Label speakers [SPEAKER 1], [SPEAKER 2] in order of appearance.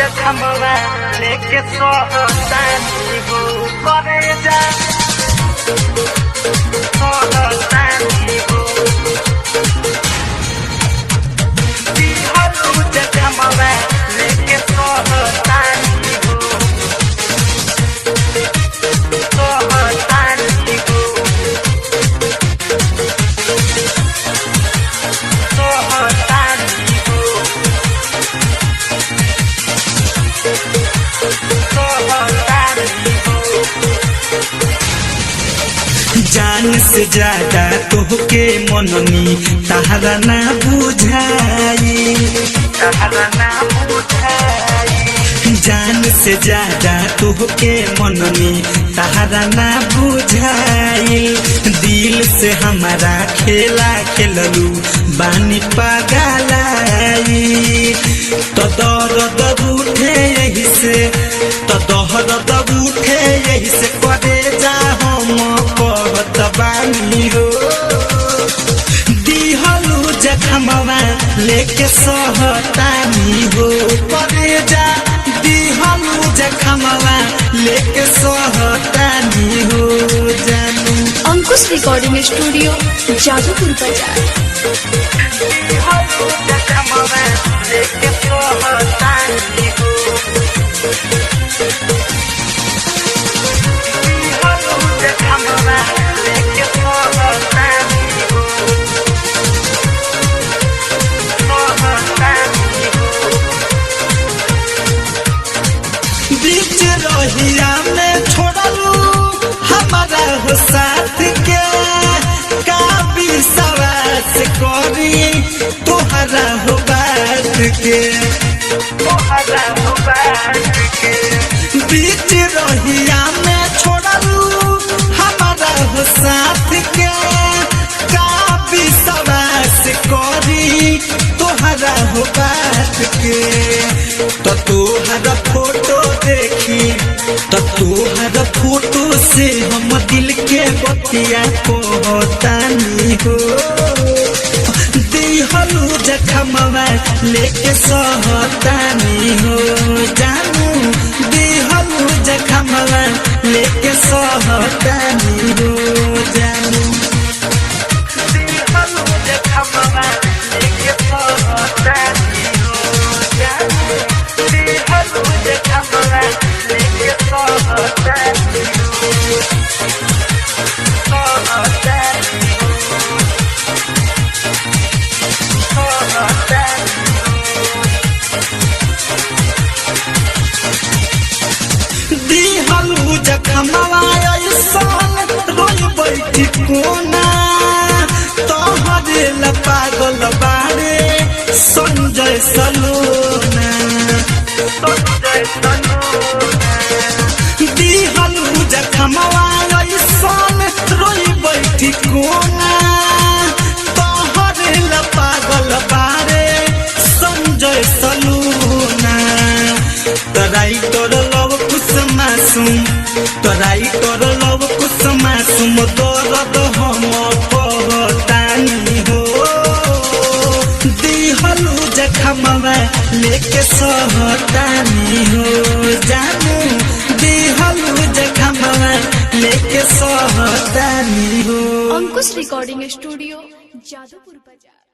[SPEAKER 1] जखमवा लेके सोहतानी हो करे जा सोहतानी हो दिहलू जखमवा लेके सोहतानी हो सोहतानी हो सोहतानी हो
[SPEAKER 2] जान से ज्यादा तोहके मननी तहरा ना बुझाई
[SPEAKER 1] तहरा ना बुझाई
[SPEAKER 2] जान से ज्यादा तोहके मननी तहरा ना बुझाई दिल से हमारा खेला खेललू बानी पगलाई तो दर्द उठे यही से तो दर्द उठे यही से करे जा हम कहत बानी हो दिहलू जखमवा लेके सोहतानी हो करे जा दिहलू जखमवा लेके सोहतानी हो जानू
[SPEAKER 3] अंकुश रिकॉर्डिंग स्टूडियो जादूपुर बाजार
[SPEAKER 1] दिहलू जखमवा लेके सोहतानी हो दिहलू जखमवा लेके सोहतानी हो सोहतानी हो
[SPEAKER 2] बीच रहिया में छोड़लू हमारा हो साथ के का विश्वास करी तोहरा हो बात के
[SPEAKER 1] तोहरा हो बात के
[SPEAKER 2] बीच रहिया में छोड़लू हमारा हो साथ के का विश्वास करी तोहरा हो बात के तो तोहरा फोटो देखी तो तोहरा फोटो से हम दिल के बतिया कहतानी हो दिहलू जखमवा लेके सोहतानी हो जानू दिहलू जखमवा लेके सोहतानी हो जानू
[SPEAKER 1] दिहलू जखमवा लेके सोहतानी हो जानू दिहलू जखमवा लेके सोहतानी हो सोहतानी हो सोहतानी
[SPEAKER 2] दिहलू जखमवा ऐसन रोई बैठी कोना तोहरे ला पागल बारे संजय सलोना
[SPEAKER 1] संजय सलोना
[SPEAKER 2] दिहलू जखमवा ऐसन रोई बैठी कोना तोहरे ला पागल बारे संजय सलोना तराई तोर लव कुछ मासूम तराई तोर लव कुछ मासूम दर्द हम कहतानी हो दिहलू जखमवा लेके सोहतानी हो जानू दिहलू जखमवा लेके सोहतानी हो
[SPEAKER 3] अंकुश रिकॉर्डिंग स्टूडियो जादूपुर बाजार।